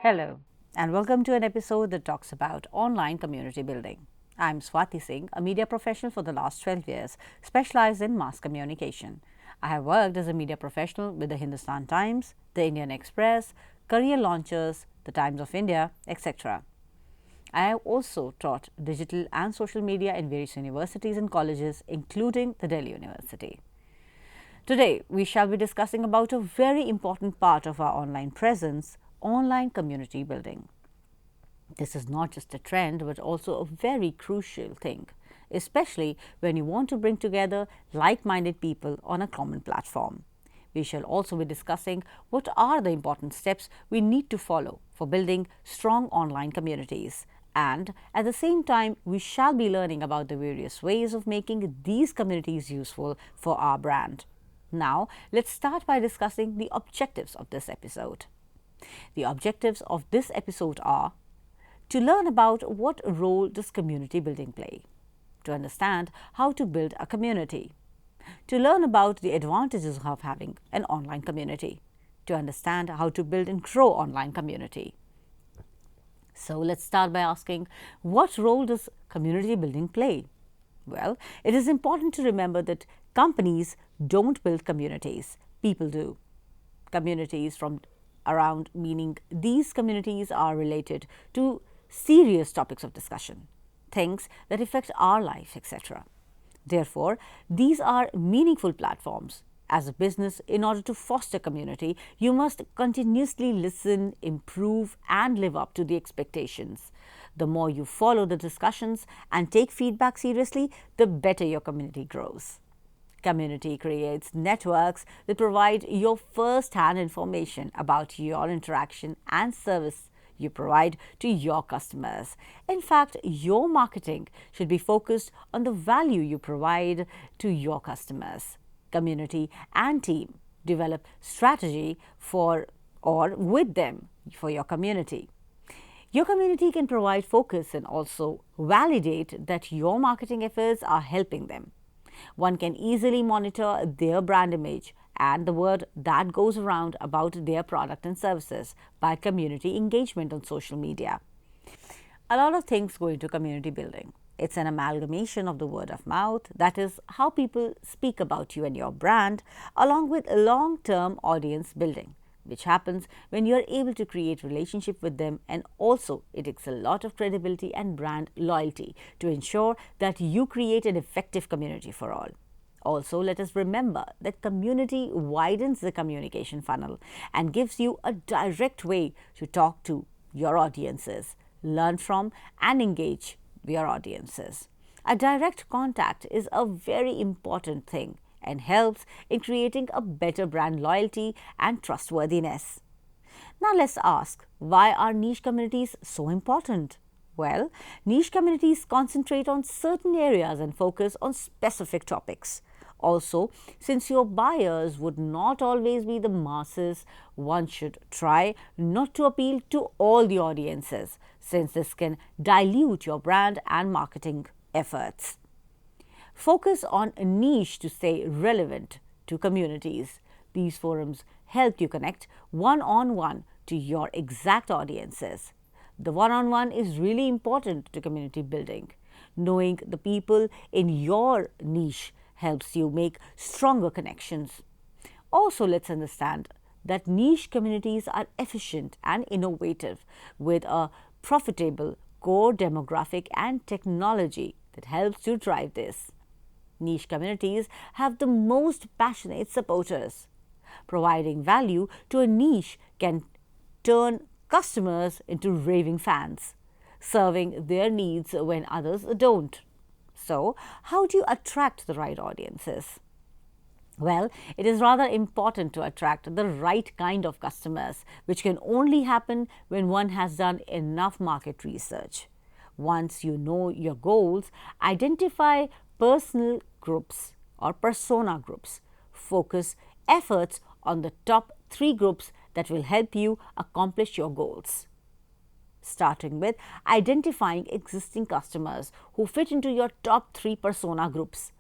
Hello, and welcome to an episode that talks about online community building. I'm Swati Singh, a media professional for the last 12 years, specialized in mass communication. I have worked as a media professional with the Hindustan Times, the Indian Express, Career Launchers, the Times of India, etc. I have also taught digital and social media in various universities and colleges, including the Delhi University. Today, we shall be discussing about a very important part of our online presence, online community building. This is not just a trend, but also a very crucial thing, especially when you want to bring together like-minded people on a common platform. We shall also be discussing what are the important steps we need to follow for building strong online communities. And at the same time, we shall be learning about the various ways of making these communities useful for our brand. Now, let's start by discussing the objectives of this episode. The objectives of this episode are to learn about what role does community building play, to understand how to build a community, to learn about the advantages of having an online community, to understand how to build and grow online community. So let's start by asking, what role does community building play? Well, it is important to remember that companies don't build communities, people do. Communities from around, meaning these communities are related to serious topics of discussion, things that affect our life, etc. Therefore, these are meaningful platforms. As a business, in order to foster community, you must continuously listen, improve, and live up to the expectations. The more you follow the discussions and take feedback seriously, the better your community grows. Community creates networks that provide your first-hand information about your interaction and service you provide to your customers. In fact, your marketing should be focused on the value you provide to your customers. Community and team develop strategy for or with them for your community. Your community can provide focus and also validate that your marketing efforts are helping them. One can easily monitor their brand image and the word that goes around about their product and services by community engagement on social media. A lot of things go into community building. It's an amalgamation of the word of mouth, that is, how people speak about you and your brand, along with long-term audience building, which happens when you're able to create relationship with them, and also it takes a lot of credibility and brand loyalty to ensure that you create an effective community for all. Also, let us remember that community widens the communication funnel and gives you a direct way to talk to your audiences, learn from, and engage your audiences. A direct contact is a very important thing and helps in creating a better brand loyalty and trustworthiness. Now let's ask, why are niche communities so important? Well, niche communities concentrate on certain areas and focus on specific topics. Also, since your buyers would not always be the masses, one should try not to appeal to all the audiences, since this can dilute your brand and marketing efforts. Focus on a niche to stay relevant to communities. These forums help you connect one-on-one to your exact audiences. The one-on-one is really important to community building. Knowing the people in your niche helps you make stronger connections. Also, let's understand that niche communities are efficient and innovative with a profitable core demographic and technology that helps to drive this. Niche communities have the most passionate supporters. Providing value to a niche can turn customers into raving fans. serving their needs when others don't. So, how do you attract the right audiences? Well, it is rather important to attract the right kind of customers, which can only happen when one has done enough market research. Once you know your goals, identify personal groups or persona groups. Focus efforts on the top 3 groups that will help you accomplish your goals. Starting with identifying existing customers who fit into your top 3 persona groups.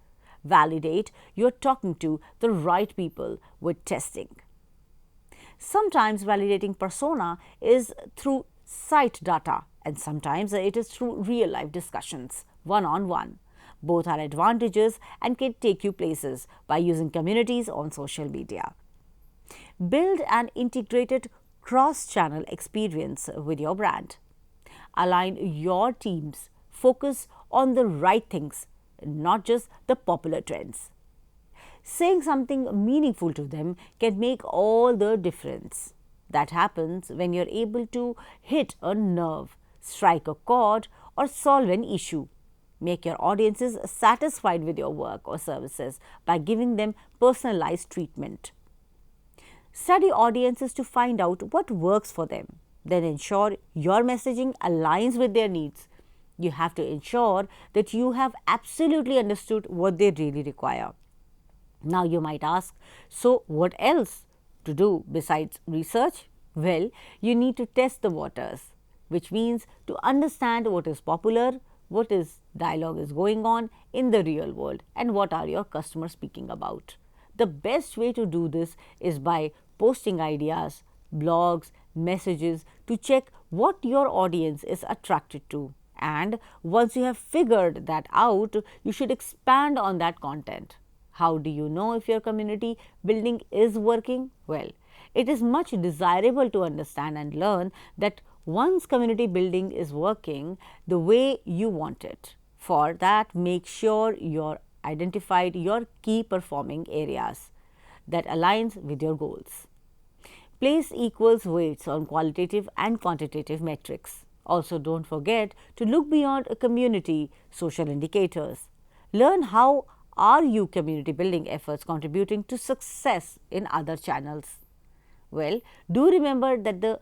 Validate you're talking to the right people with testing. Sometimes validating persona is through site data, and sometimes it is through real life discussions, one on one. Both are advantages and can take you places by using communities on social media. Build an integrated cross channel experience with your brand. Align your teams, focus on the right things, not just the popular trends. Saying something meaningful to them can make all the difference. That happens when you're able to hit a nerve, strike a chord, or solve an issue. Make your audiences satisfied with your work or services by giving them personalized treatment. Study audiences to find out what works for them. Then ensure your messaging aligns with their needs. You have to ensure that you have absolutely understood what they really require. Now you might ask, so what else to do besides research? Well, you need to test the waters, which means to understand what is popular, what is dialogue is going on in the real world, and what are your customers speaking about. The best way to do this is by posting ideas, blogs, messages to check what your audience is attracted to. And once you have figured that out, you should expand on that content. How do you know if your community building is working? Well, it is much desirable to understand and learn that once community building is working the way you want it. For that, make sure you identified your key performing areas that aligns with your goals. Place equals weights on qualitative and quantitative metrics. Also, don't forget to look beyond a community social indicators. Learn how are you community building efforts contributing to success in other channels? Well, do remember that the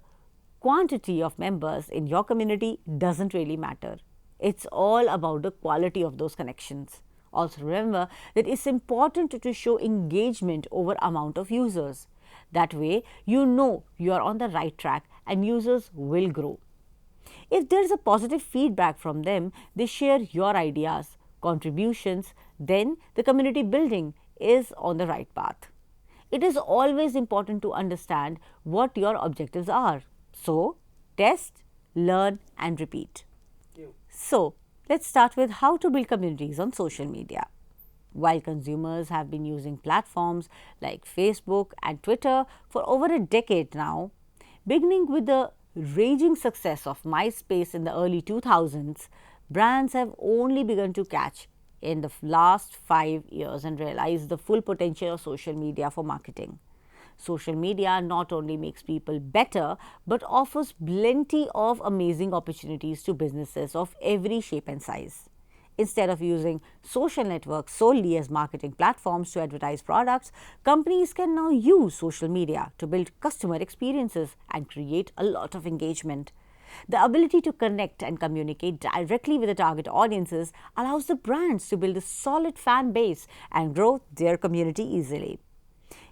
quantity of members in your community doesn't really matter. It's all about the quality of those connections. Also remember that it's important to show engagement over amount of users. That way you know you are on the right track and users will grow. If there is a positive feedback from them, they share your ideas, contributions, then the community building is on the right path. It is always important to understand what your objectives are. So, test, learn and repeat. So, let's start with how to build communities on social media. While consumers have been using platforms like Facebook and Twitter for over a decade now, beginning with the raging success of MySpace in the early 2000s, brands have only begun to catch in the last 5 years and realize the full potential of social media for marketing. Social media not only makes people better but offers plenty of amazing opportunities to businesses of every shape and size. Instead of using social networks solely as marketing platforms to advertise products, companies can now use social media to build customer experiences and create a lot of engagement. The ability to connect and communicate directly with the target audiences allows the brands to build a solid fan base and grow their community easily.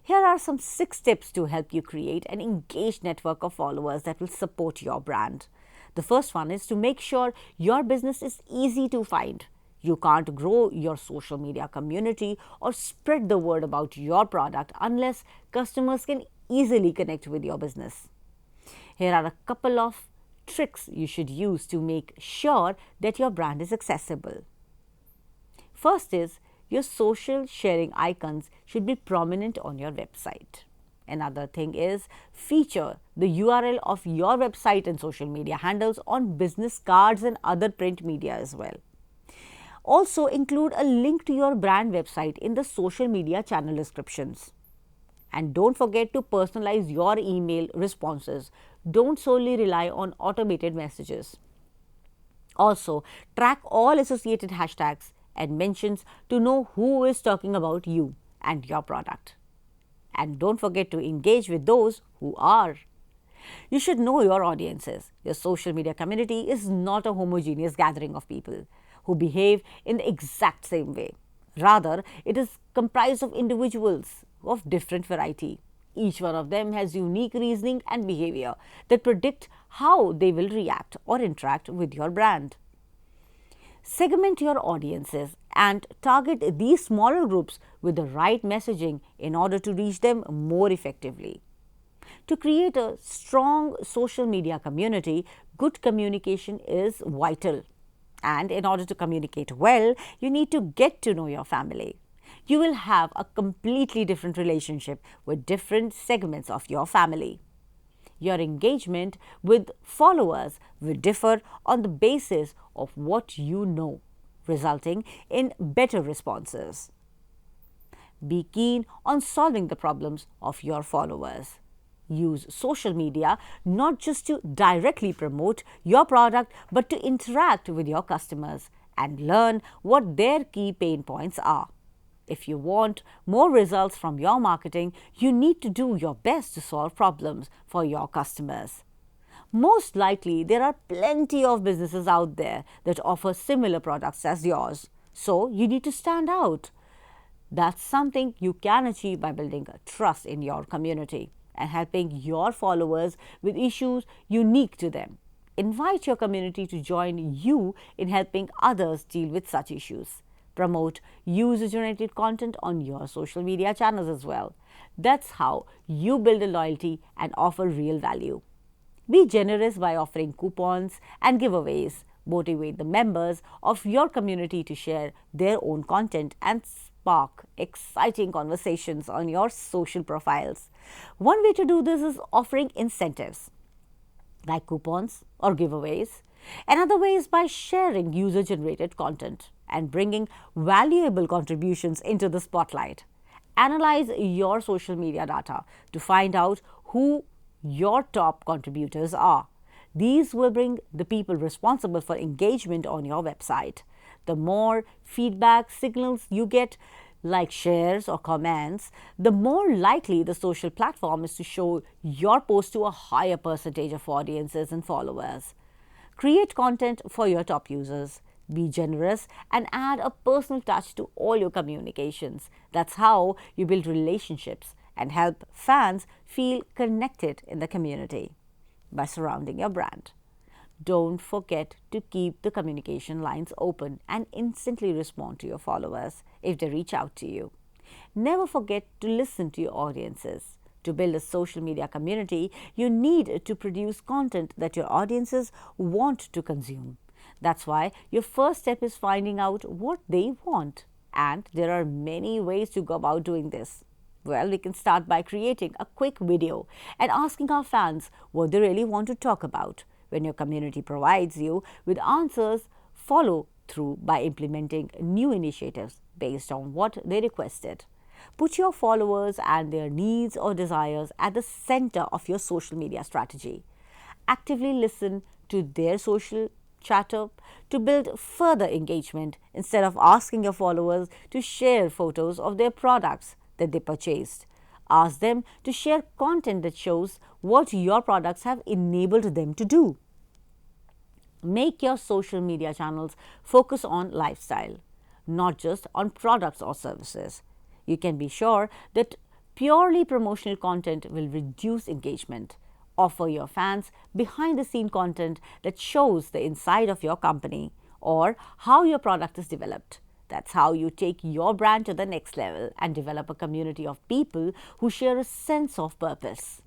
Here are some 6 tips to help you create an engaged network of followers that will support your brand. The first one is to make sure your business is easy to find. You can't grow your social media community or spread the word about your product unless customers can easily connect with your business. Here are a couple of tricks you should use to make sure that your brand is accessible. First is your social sharing icons should be prominent on your website. Another thing is feature the URL of your website and social media handles on business cards and other print media as well. Also include a link to your brand website in the social media channel descriptions. And don't forget to personalize your email responses. Don't solely rely on automated messages. Also, track all associated hashtags and mentions to know who is talking about you and your product. And don't forget to engage with those who are. You should know your audiences. Your social media community is not a homogeneous gathering of people who behave in the exact same way. Rather, it is comprised of individuals of different variety. Each one of them has unique reasoning and behavior that predict how they will react or interact with your brand. Segment your audiences and target these smaller groups with the right messaging in order to reach them more effectively. To create a strong social media community, good communication is vital. And in order to communicate well, you need to get to know your family. You will have a completely different relationship with different segments of your family. Your engagement with followers will differ on the basis of what you know, resulting in better responses. Be keen on solving the problems of your followers. Use social media not just to directly promote your product but to interact with your customers and learn what their key pain points are. If you want more results from your marketing, you need to do your best to solve problems for your customers. Most likely, there are plenty of businesses out there that offer similar products as yours. So, you need to stand out. That's something you can achieve by building a trust in your community and helping your followers with issues unique to them. Invite your community to join you in helping others deal with such issues. Promote user-generated content on your social media channels as well. That's how you build a loyalty and offer real value. Be generous by offering coupons and giveaways. Motivate the members of your community to share their own content and spark exciting conversations on your social profiles. One way to do this is offering incentives like coupons or giveaways. Another way is by sharing user generated content and bringing valuable contributions into the spotlight. Analyze your social media data to find out who your top contributors are. These will bring the people responsible for engagement on your website. The more feedback signals you get, like shares or comments, the more likely the social platform is to show your post to a higher percentage of audiences and followers. Create content for your top users. Be generous and add a personal touch to all your communications. That's how you build relationships and help fans feel connected in the community by surrounding your brand. Don't forget to keep the communication lines open and instantly respond to your followers if they reach out to you. Never forget to listen to your audiences. To build a social media community, you need to produce content that your audiences want to consume. That's why your first step is finding out what they want. And there are many ways to go about doing this. Well, we can start by creating a quick video and asking our fans what they really want to talk about. When your community provides you with answers, follow through by implementing new initiatives based on what they requested. Put your followers and their needs or desires at the center of your social media strategy. Actively listen to their social chatter to build further engagement instead of asking your followers to share photos of their products that they purchased. Ask them to share content that shows what your products have enabled them to do. Make your social media channels focus on lifestyle, not just on products or services. You can be sure that purely promotional content will reduce engagement. Offer your fans behind the scene content that shows the inside of your company or how your product is developed. That's how you take your brand to the next level and develop a community of people who share a sense of purpose.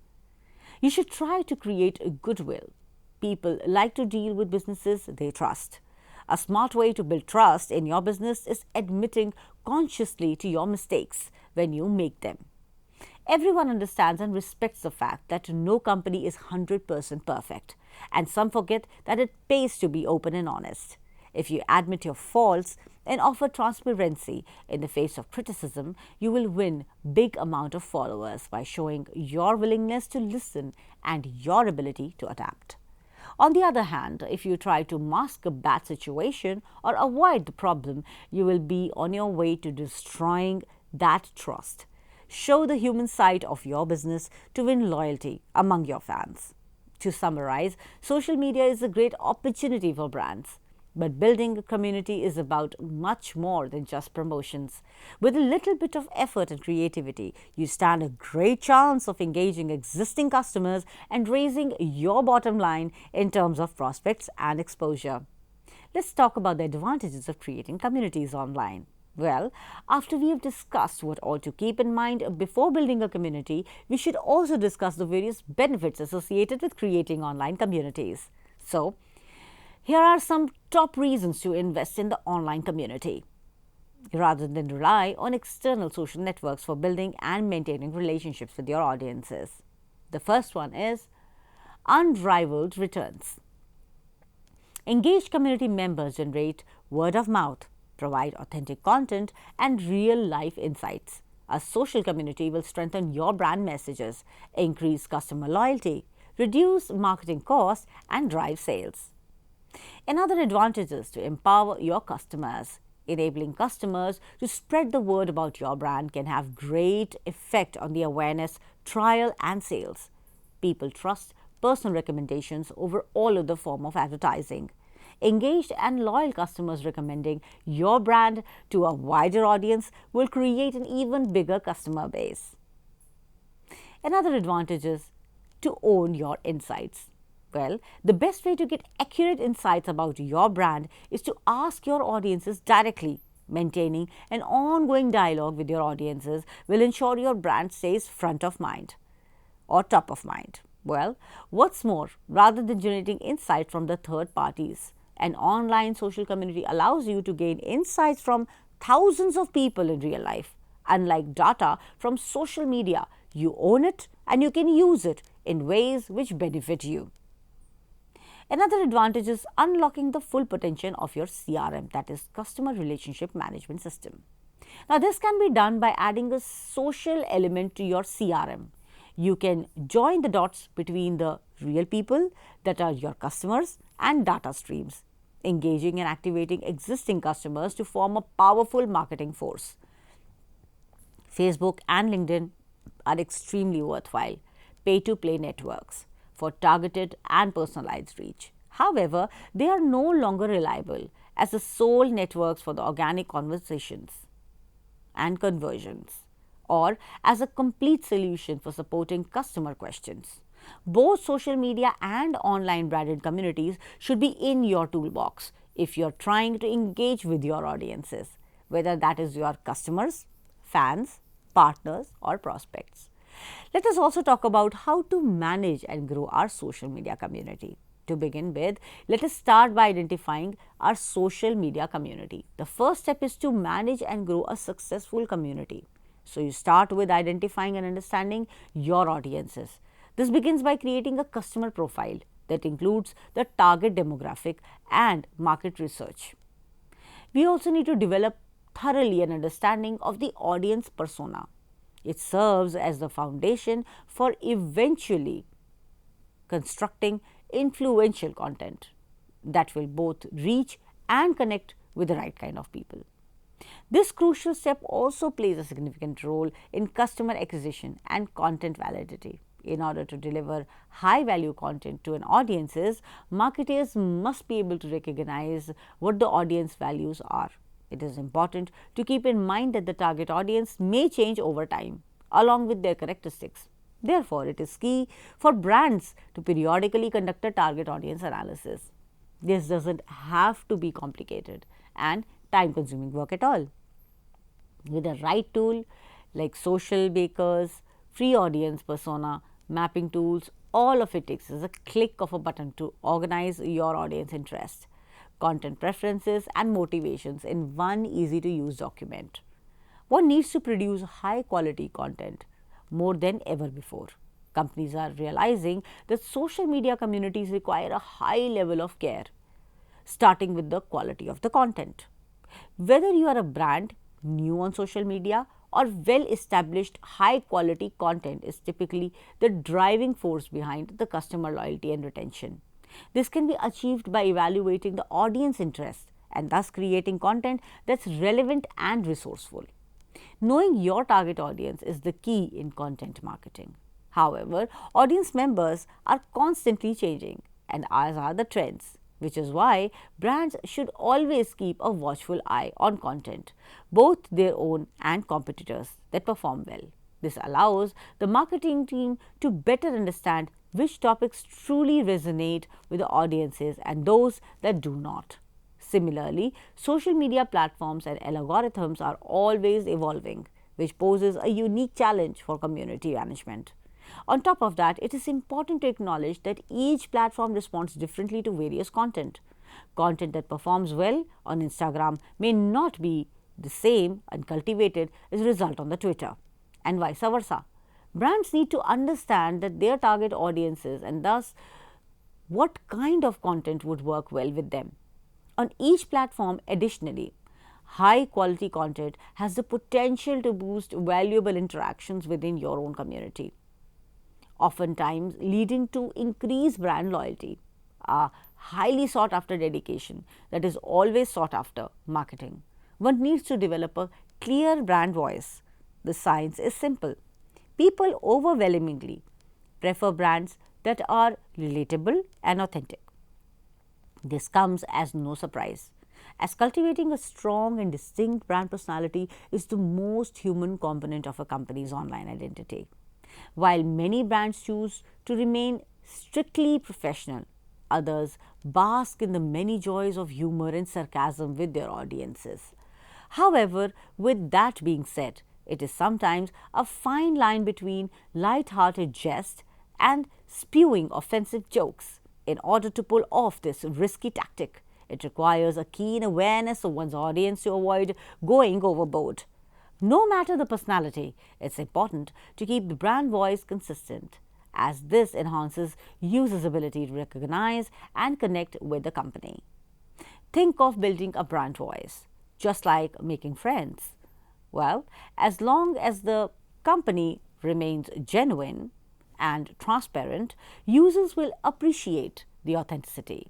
You should try to create a goodwill. People like to deal with businesses they trust. A smart way to build trust in your business is admitting consciously to your mistakes when you make them. Everyone understands and respects the fact that no company is 100% perfect, and some forget that it pays to be open and honest. If you admit your faults and offer transparency in the face of criticism, you will win big amount of followers by showing your willingness to listen and your ability to adapt. On the other hand, if you try to mask a bad situation or avoid the problem, you will be on your way to destroying that trust. Show the human side of your business to win loyalty among your fans. To summarize, social media is a great opportunity for brands. But building a community is about much more than just promotions. With a little bit of effort and creativity, you stand a great chance of engaging existing customers and raising your bottom line in terms of prospects and exposure. Let's talk about the advantages of creating communities online. Well, after we have discussed what all to keep in mind before building a community, we should also discuss the various benefits associated with creating online communities. So, here are some top reasons to invest in the online community rather than rely on external social networks for building and maintaining relationships with your audiences. The first one is unrivaled returns. Engaged community members generate word of mouth, provide authentic content, and real life insights. A social community will strengthen your brand messages, increase customer loyalty, reduce marketing costs, and drive sales. Another advantage is to empower your customers. Enabling customers to spread the word about your brand can have great effect on the awareness, trial, and sales. People trust personal recommendations over all other form of advertising. Engaged and loyal customers recommending your brand to a wider audience will create an even bigger customer base. Another advantage is to own your insights. Well, the best way to get accurate insights about your brand is to ask your audiences directly. Maintaining an ongoing dialogue with your audiences will ensure your brand stays front of mind or top of mind. Well, what's more, rather than generating insight from the third parties, an online social community allows you to gain insights from thousands of people in real life. Unlike data from social media, you own it and you can use it in ways which benefit you. Another advantage is unlocking the full potential of your CRM, that is Customer Relationship Management System. Now, this can be done by adding a social element to your CRM. You can join the dots between the real people that are your customers and data streams, engaging and activating existing customers to form a powerful marketing force. Facebook and LinkedIn are extremely worthwhile pay-to-play networks for targeted and personalized reach. However, they are no longer reliable as the sole networks for the organic conversations and conversions, or as a complete solution for supporting customer questions. Both social media and online branded communities should be in your toolbox if you're trying to engage with your audiences, whether that is your customers, fans, partners, or prospects. Let us also talk about how to manage and grow our social media community. To begin with, let us start by identifying our social media community. The first step is to manage and grow a successful community. So, you start with identifying and understanding your audiences. This begins by creating a customer profile that includes the target demographic and market research. We also need to develop thoroughly an understanding of the audience persona. It serves as the foundation for eventually constructing influential content that will both reach and connect with the right kind of people. This crucial step also plays a significant role in customer acquisition and content validity. In order to deliver high value content to an audiences, marketers must be able to recognize what the audience values are. It is important to keep in mind that the target audience may change over time along with their characteristics. Therefore, it is key for brands to periodically conduct a target audience analysis. This doesn't have to be complicated and time consuming work at all. With the right tool like social bakers, free audience persona, mapping tools, all of it takes is a click of a button to organize your audience interest, content preferences, and motivations in one easy to use document. One needs to produce high quality content more than ever before. Companies are realizing that social media communities require a high level of care, starting with the quality of the content. Whether you are a brand new on social media or well established, high quality content is typically the driving force behind the customer loyalty and retention. This can be achieved by evaluating the audience interest and thus creating content that's relevant and resourceful. Knowing your target audience is the key in content marketing. However, audience members are constantly changing, and as are the trends, which is why brands should always keep a watchful eye on content, both their own and competitors that perform well. This allows the marketing team to better understand which topics truly resonate with the audiences and those that do not. Similarly, social media platforms and algorithms are always evolving, which poses a unique challenge for community management. On top of that, it is important to acknowledge that each platform responds differently to various content. Content that performs well on Instagram may not be the same and cultivated as a result on the Twitter, and vice versa. Brands need to understand that their target audiences and thus what kind of content would work well with them. On each platform, additionally, high quality content has the potential to boost valuable interactions within your own community, oftentimes leading to increased brand loyalty, a highly sought after dedication that is always sought after marketing. One needs to develop a clear brand voice. The science is simple. People overwhelmingly prefer brands that are relatable and authentic. This comes as no surprise, as cultivating a strong and distinct brand personality is the most human component of a company's online identity. While many brands choose to remain strictly professional, others bask in the many joys of humor and sarcasm with their audiences. However, with that being said, it is sometimes a fine line between light-hearted jest and spewing offensive jokes. In order to pull off this risky tactic, it requires a keen awareness of one's audience to avoid going overboard. No matter the personality, it's important to keep the brand voice consistent, as this enhances users' ability to recognize and connect with the company. Think of building a brand voice, just like making friends. Well, as long as the company remains genuine and transparent, users will appreciate the authenticity.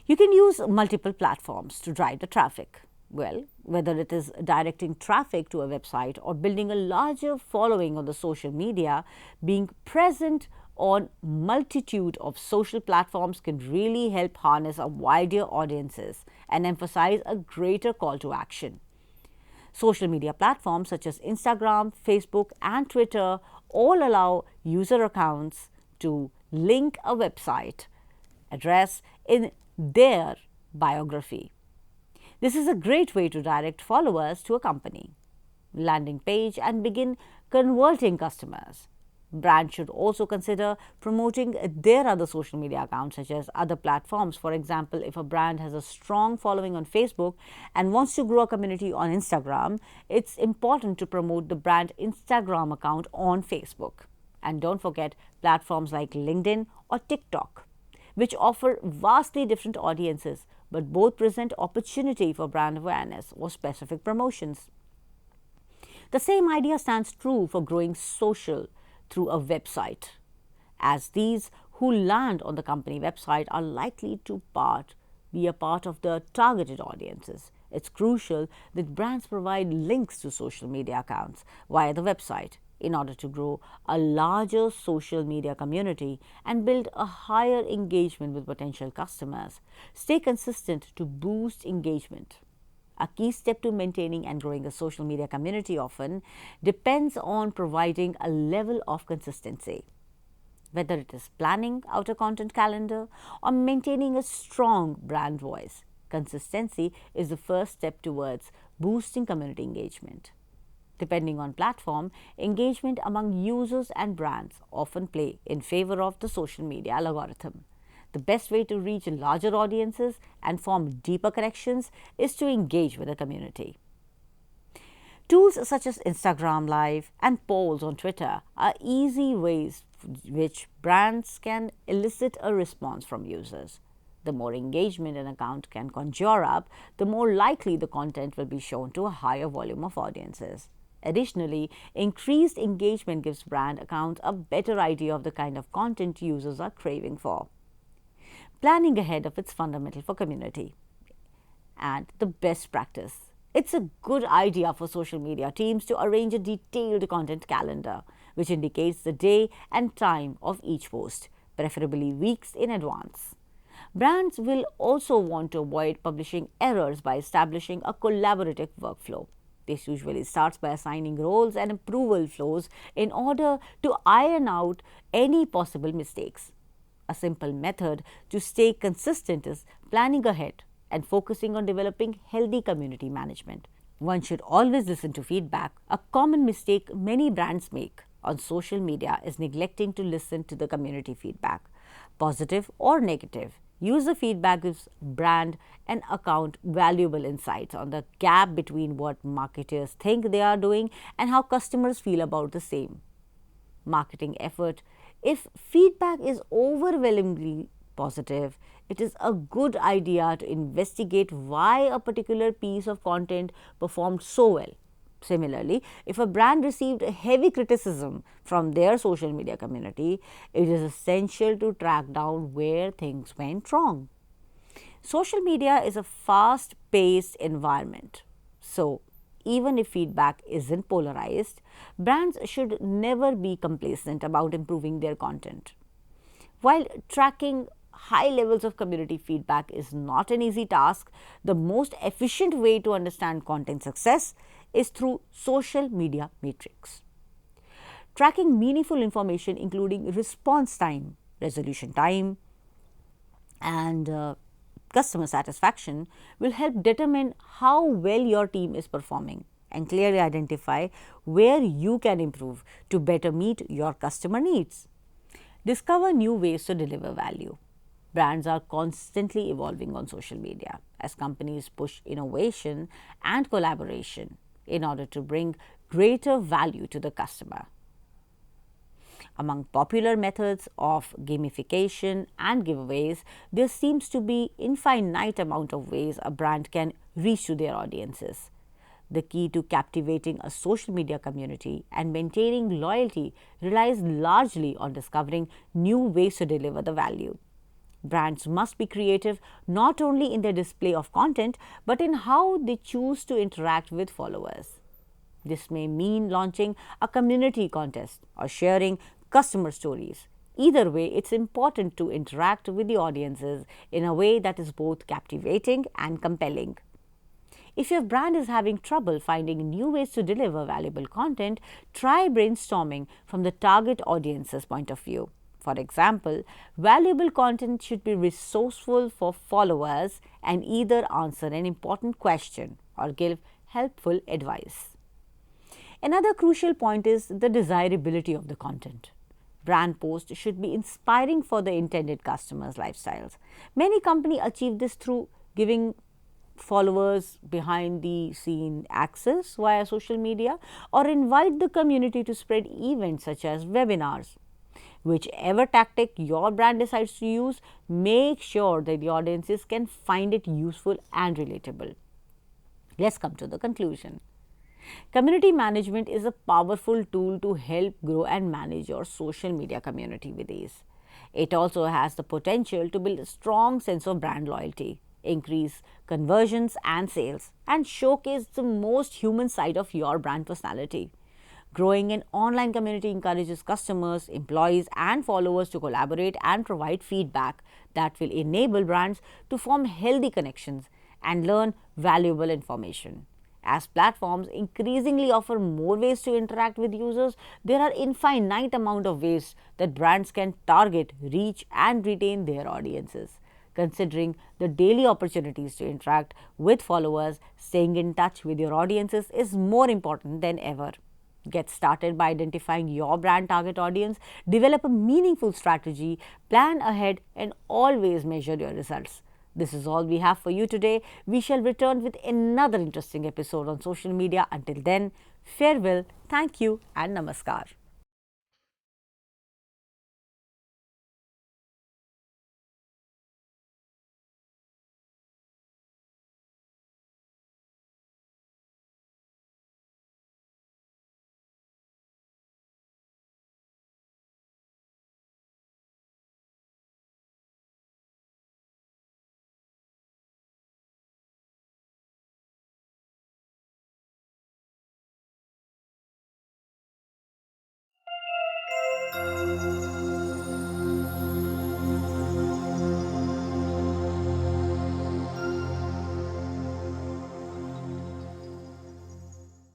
You can use multiple platforms to drive the traffic. Well, whether it is directing traffic to a website or building a larger following on the social media, being present on multitude of social platforms can really help harness a wider audiences and emphasize a greater call to action. Social media platforms such as Instagram, Facebook, and Twitter all allow user accounts to link a website address in their biography. This is a great way to direct followers to a company landing page and begin converting customers. Brands should also consider promoting their other social media accounts such as other platforms. For example, if a brand has a strong following on Facebook and wants to grow a community on Instagram, it's important to promote the brand Instagram account on Facebook. And don't forget platforms like LinkedIn or TikTok, which offer vastly different audiences but both present opportunity for brand awareness or specific promotions. The same idea stands true for growing social through a website, as these who land on the company website are likely to be a part of the targeted audiences. It's crucial that brands provide links to social media accounts via the website in order to grow a larger social media community and build a higher engagement with potential customers. Stay consistent to boost engagement. A key step to maintaining and growing a social media community often depends on providing a level of consistency. Whether it is planning out a content calendar or maintaining a strong brand voice, consistency is the first step towards boosting community engagement. Depending on platform, engagement among users and brands often play in favor of the social media algorithm. The best way to reach larger audiences and form deeper connections is to engage with the community. Tools such as Instagram Live and polls on Twitter are easy ways which brands can elicit a response from users. The more engagement an account can conjure up, the more likely the content will be shown to a higher volume of audiences. Additionally, increased engagement gives brand accounts a better idea of the kind of content users are craving for. Planning ahead of it's fundamental for community. And the best practice. It's a good idea for social media teams to arrange a detailed content calendar, which indicates the day and time of each post, preferably weeks in advance. Brands will also want to avoid publishing errors by establishing a collaborative workflow. This usually starts by assigning roles and approval flows in order to iron out any possible mistakes. A simple method to stay consistent is planning ahead and focusing on developing healthy community management. One should always listen to feedback. A common mistake many brands make on social media is neglecting to listen to the community feedback, positive or negative. User feedback gives brand and account valuable insights on the gap between what marketers think they are doing and how customers feel about the same marketing effort. If feedback is overwhelmingly positive, it is a good idea to investigate why a particular piece of content performed so well. Similarly, if a brand received heavy criticism from their social media community, it is essential to track down where things went wrong. Social media is a fast paced environment. So, even if feedback isn't polarized, brands should never be complacent about improving their content. While tracking high levels of community feedback is not an easy task, the most efficient way to understand content success is through social media metrics. Tracking meaningful information, including response time, resolution time, and customer satisfaction, will help determine how well your team is performing and clearly identify where you can improve to better meet your customer needs. Discover new ways to deliver value. Brands are constantly evolving on social media as companies push innovation and collaboration in order to bring greater value to the customer. Among popular methods of gamification and giveaways, there seems to be infinite amount of ways a brand can reach to their audiences. The key to captivating a social media community and maintaining loyalty relies largely on discovering new ways to deliver the value. Brands must be creative not only in their display of content but in how they choose to interact with followers. This may mean launching a community contest or sharing customer stories. Either way, it's important to interact with the audiences in a way that is both captivating and compelling. If your brand is having trouble finding new ways to deliver valuable content, try brainstorming from the target audience's point of view. For example, valuable content should be resourceful for followers and either answer an important question or give helpful advice. Another crucial point is the desirability of the content. Brand posts should be inspiring for the intended customers' lifestyles. Many companies achieve this through giving followers behind the scene access via social media or invite the community to spread events such as webinars. Whichever tactic your brand decides to use, make sure that the audiences can find it useful and relatable. Let's come to the conclusion. Community management is a powerful tool to help grow and manage your social media community with ease. It also has the potential to build a strong sense of brand loyalty, increase conversions and sales, and showcase the most human side of your brand personality. Growing an online community encourages customers, employees, and followers to collaborate and provide feedback that will enable brands to form healthy connections and learn valuable information. As platforms increasingly offer more ways to interact with users, there are infinite amount of ways that brands can target, reach, and retain their audiences. Considering the daily opportunities to interact with followers, staying in touch with your audiences is more important than ever. Get started by identifying your brand target audience, develop a meaningful strategy, plan ahead, and always measure your results. This is all we have for you today. We shall return with another interesting episode on social media. Until then, farewell, thank you, and namaskar.